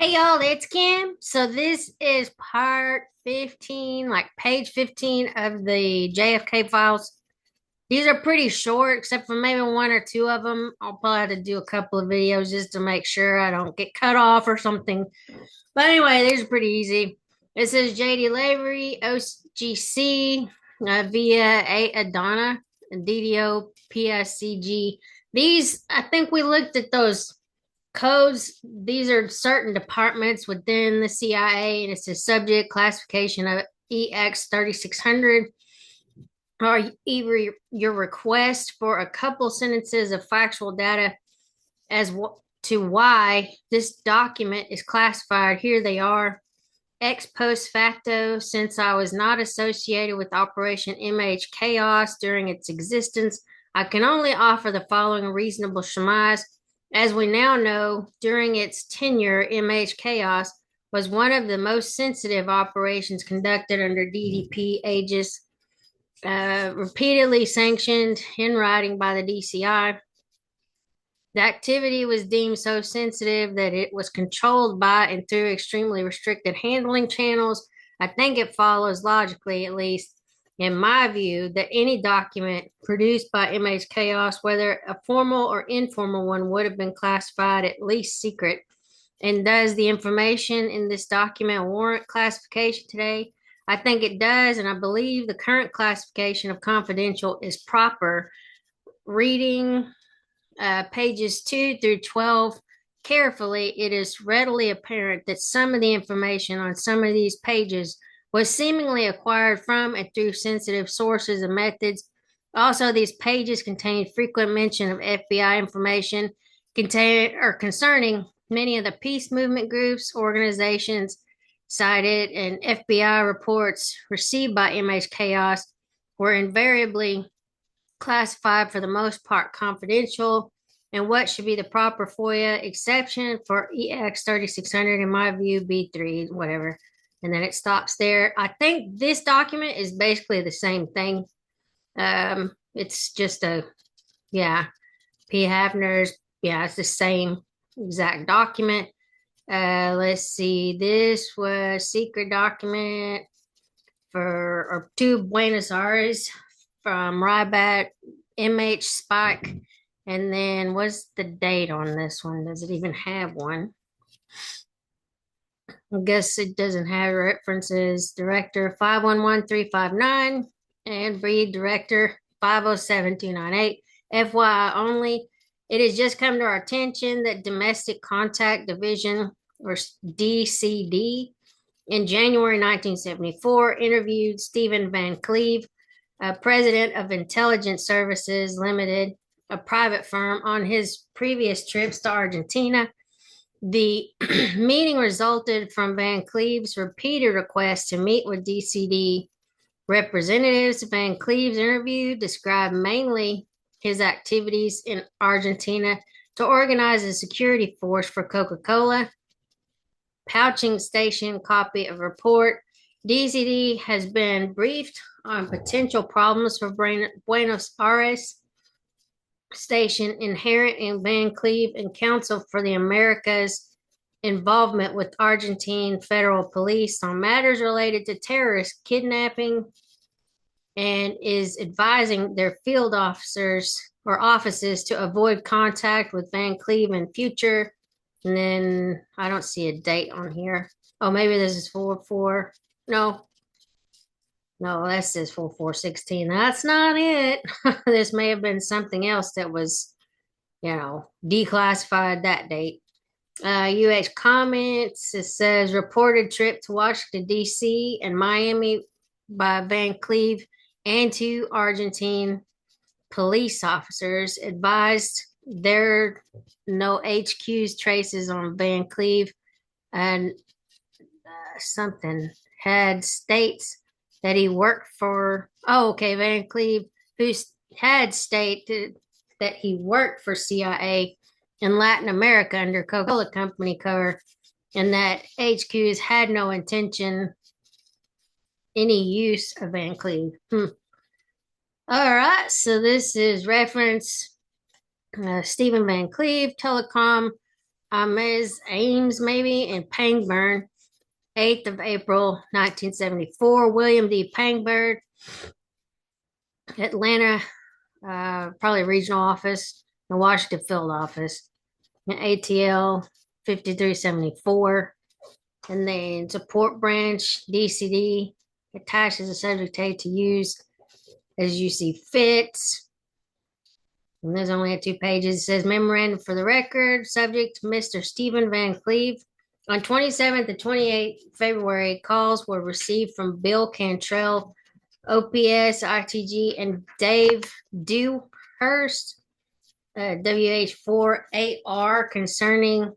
Hey y'all, it's Kim. So this is part 15, like page 15 of the JFK files. These are pretty short, except for maybe one or two of them. I'll probably have to do a couple of videos just to make sure I don't get cut off or something. But anyway, these are pretty easy. It says JD Lavery, OGC, via A Adana, and DDO, PSCG. These, I think we looked at those codes. These are certain departments within the CIA, and it's a subject classification of EX 3600 or either your request for a couple sentences of factual data as to why this document is classified. Here they are. Ex post facto, since I was not associated with Operation MH Chaos during its existence, I can only offer the following reasonable surmise. As we now know, during its tenure, MH Chaos was one of the most sensitive operations conducted under DDP aegis, repeatedly sanctioned in writing by the DCI. The activity was deemed so sensitive that it was controlled by and through extremely restricted handling channels. I think it follows logically, at least in my view, that any document produced by MH Chaos, whether a formal or informal one, would have been classified at least secret. And does the information in this document warrant classification today? I think it does, and I believe the current classification of confidential is proper. Reading pages 2 through 12 carefully, it is readily apparent that some of the information on some of these pages was seemingly acquired from and through sensitive sources and methods. Also, these pages contain frequent mention of FBI information concerning many of the peace movement groups, organizations cited, and FBI reports received by MH Chaos were invariably classified for the most part confidential, and what should be the proper FOIA exception for EX 3600, in my view, B3, whatever. And then it stops there. I think this document is basically the same thing. It's just yeah, P. Havner's, yeah, it's the same exact document. Let's see, this was secret document for or to Buenos Aires from Rybat MH Spike. And then what's the date on this one? Does it even have one? I guess it doesn't have references. Director 511359 and Breed Director 507298. FYI only. It has just come to our attention that Domestic Contact Division, or DCD, in January 1974 interviewed Stephen Van Cleve, president of Intelligence Services Limited, a private firm, on his previous trips to Argentina. The meeting resulted from Van Cleve's repeated request to meet with DCD representatives. Van Cleve's interview described mainly his activities in Argentina to organize a security force for Coca-Cola. Pouching station copy of report. DCD has been briefed on potential problems for Buenos Aires station inherent in Van Cleve and Council for the Americas involvement with Argentine federal police on matters related to terrorist kidnapping, and is advising their field officers or offices to avoid contact with Van Cleve in future. And then I don't see a date on here. Oh, maybe this is 4/4. No, no, that says 4/4/16. That's not it. This may have been something else that was, declassified that date. UH comments. It says reported trip to Washington, D.C. and Miami by Van Cleve and two Argentine police officers advised there no HQ's traces on Van Cleve, and something had states that he worked for. Oh, okay, Van Cleve, who had stated that he worked for CIA in Latin America under Coca-Cola Company cover, and that HQ's had no intention any use of Van Cleve. All right, so this is reference Stephen Van Cleve, Telecom Ms. Ames, maybe, and Pangburn, 8th of April, 1974. William D. Pangburn, Atlanta, probably regional office, the Washington field office, and ATL 5374. And then support branch, DCD, attaches a subject tag to use as you see fit. And there's only 2 pages. It says memorandum for the record, subject Mr. Stephen Van Cleve. On 27th and 28th February, calls were received from Bill Cantrell, OPS, ITG, and Dave Dewhurst, WH4AR, concerning,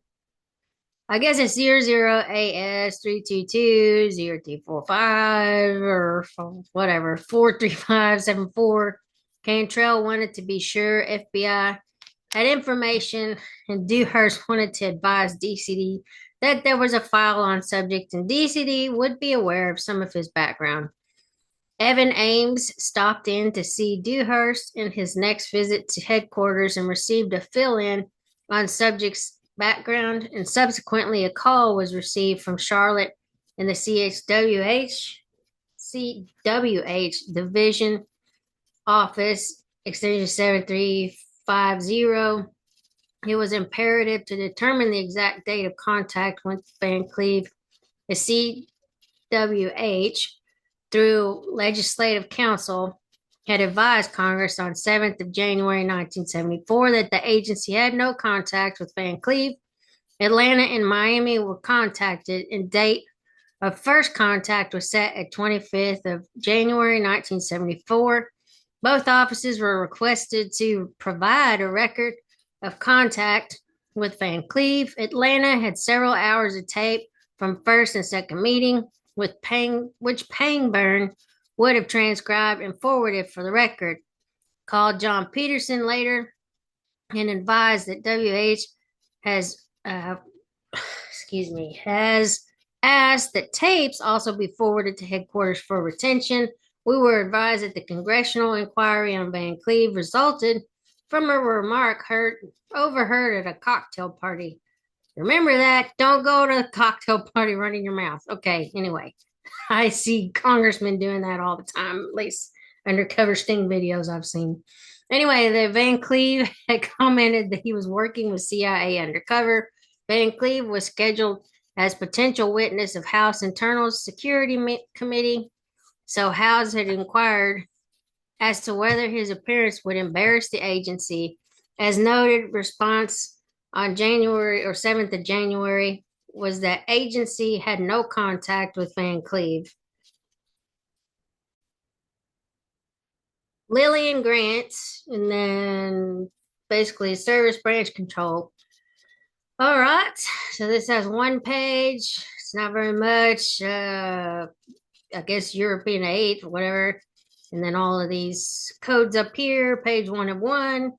I guess it's 00AS3220345 or whatever, 43574. Cantrell wanted to be sure FBI had information, and Dewhurst wanted to advise DCD that there was a file on subject, and DCD would be aware of some of his background. Evan Ames stopped in to see Dewhurst in his next visit to headquarters and received a fill-in on subject's background, and subsequently a call was received from Charlotte in the CWH division office, extension 7350. It was imperative to determine the exact date of contact with Van Cleve. The CWH, through Legislative Council, had advised Congress on 7th of January 1974 that the agency had no contact with Van Cleve. Atlanta and Miami were contacted, and date of first contact was set at 25th of January 1974. Both offices were requested to provide a record of contact with Van Cleve. Atlanta had several hours of tape from first and second meeting, which Pangburn would have transcribed and forwarded for the record. Called John Peterson later and advised that WH has asked that tapes also be forwarded to headquarters for retention. We were advised that the congressional inquiry on Van Cleve resulted from a remark overheard at a cocktail party. Remember that? Don't go to the cocktail party running your mouth. Okay, anyway, I see congressmen doing that all the time, at least undercover sting videos I've seen. Anyway, the Van Cleve had commented that he was working with CIA undercover. Van Cleve was scheduled as potential witness of House Internal Security Committee. So House had inquired as to whether his appearance would embarrass the agency. As noted, response on January or 7th of January was that agency had no contact with Van Cleve. Lillian Grant, and then basically service branch control. All right, so this has 1 page. It's not very much. I guess European 8 or whatever. And then all of these codes up here, page 1 of 1.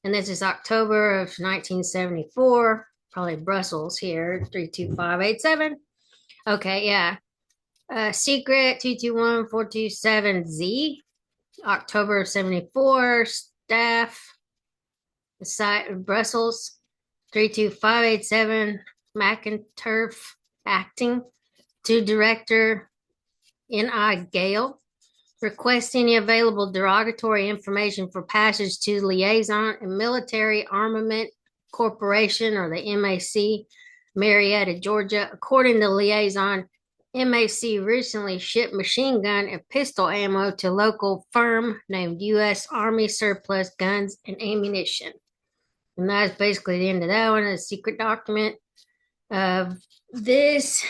And this is October of 1974, probably Brussels here, 32587. Okay, yeah. Secret 221427Z, October of 74, staff, the site of Brussels, 32587, McInturf, acting, to Director N.I. Gale. Request any available derogatory information for passage to the Liaison and Military Armament Corporation, or the MAC, Marietta, Georgia. According to the Liaison, MAC recently shipped machine gun and pistol ammo to local firm named U.S. Army Surplus Guns and Ammunition. And that's basically the end of that one. A secret document. This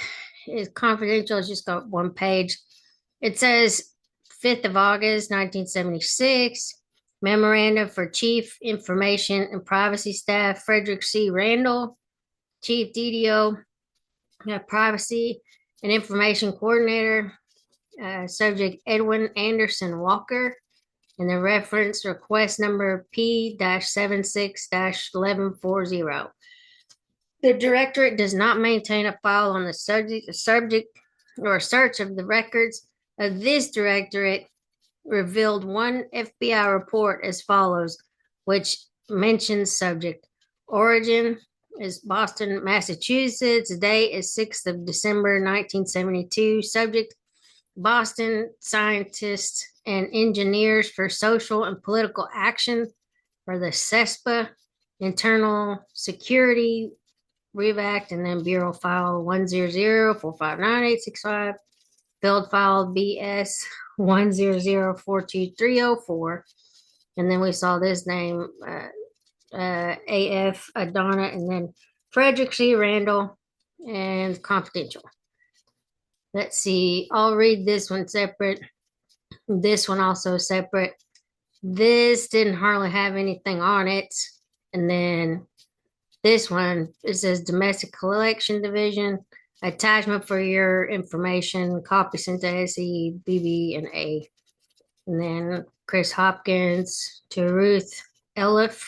is confidential. It's just got 1 page. It says 5th of August, 1976, memorandum for Chief Information and Privacy Staff, Frederick C. Randall, Chief DDO, Privacy and Information Coordinator, subject Edwin Anderson Walker, and the reference request number P-76-1140. The Directorate does not maintain a file on the subject or search of the records of this directorate revealed one FBI report as follows, which mentions subject: origin is Boston, Massachusetts. The date is 6th of December, 1972. Subject, Boston scientists and engineers for social and political action for the CESPA, Internal Security Revac, and then Bureau File 100459865, Field File BS 100423004. And then we saw this name, AF Adonna, and then Frederick C. Randall, and confidential. Let's see, I'll read this one separate. This one also separate. This didn't hardly have anything on it. And then this one, it says Domestic Collection Division, attachment for your information, copy sent to SE, BB, and A. And then Chris Hopkins to Ruth Eliff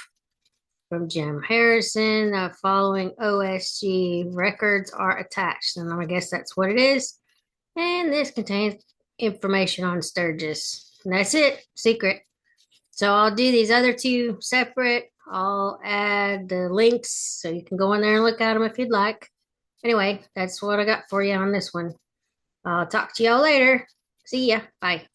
from Jim Harrison. The following OSG records are attached. And I guess that's what it is. And this contains information on Sturgis. And that's it, secret. So I'll do these other two separate. I'll add the links so you can go in there and look at them if you'd like. Anyway, that's what I got for you on this one. I'll talk to y'all later. See ya. Bye.